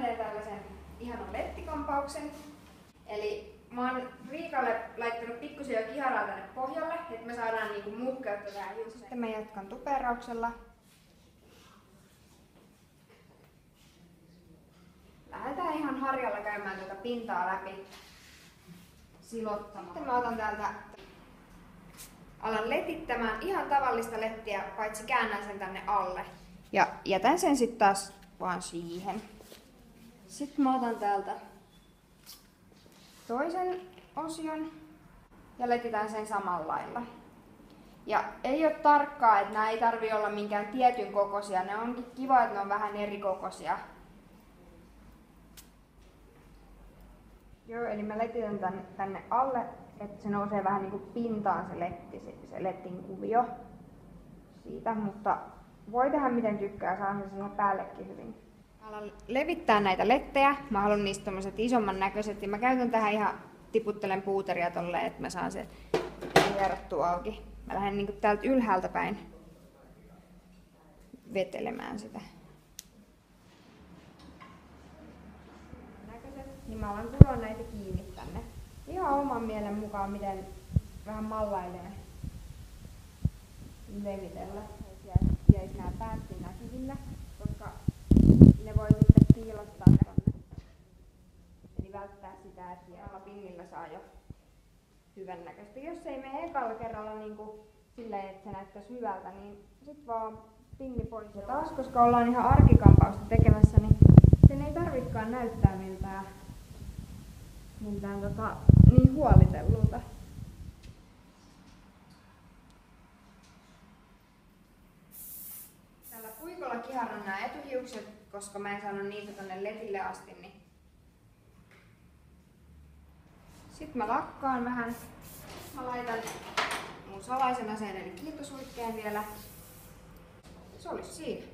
teen tällaisen ihanan lettikampauksen. Eli mä oon Riikalle laittanut pikkusen jo kiharaa tänne pohjalle, että me saadaan niinku muhkeutta tähän hiukseen. Sitten mä jatkan tuperauksella. Lähdetään ihan harjalla käymään tuota pintaa läpi silottamaan. Sitten mä otan täältä, alan letittämään ihan tavallista lettiä, paitsi käännän sen tänne alle. Ja jätän sen sitten taas vaan siihen. Sitten mä otan täältä toisen osion ja letitään sen samalla lailla. Ja ei ole tarkkaa, että nämä ei tarvi olla minkään tietyn kokoisia. Ne onkin kiva, että ne on vähän eri kokoisia. Joo, eli mä letitän tänne alle, että se nousee vähän niin kuin pintaan se lettin kuvio siitä, mutta voi tehdä miten tykkää, saa sen siihen päällekin hyvin. Mä alan levittää näitä lettejä. Mä haluan niistä tommoset isomman näköiset ja mä käytän tähän ihan, tiputtelen puuteria tolleen, että mä saan sen hierottua auki. Mä lähden niinku täältä ylhäältä päin vetelemään sitä. Niin mä alan kuroa näitä kiinni tänne. Ihan oman mielen mukaan, miten vähän mallailee levitellä. Jäisi nää päätkin näkyville, koska ne voi sitten piilottaa tonne. Eli välttää sitä, että siellä pinnillä saa jo hyvän näköistä. Jos ei mene ekalla kerralla niinku silleen, että se näyttäisi hyvältä, niin sit vaan pinni pois. Ja taas, koska ollaan ihan arkikampausta tekemässä, niin sen ei tarvikaan näyttää miltään niin huolitellulta. Tällä puikolla kiharran nämä etuhiukset, koska mä en saanut niitä tonne letille asti. Niin. Sitten mä lakkaan vähän. Mä laitan mun salaisen aseen eli kiiltosuikkeen vielä. Se olisi siinä.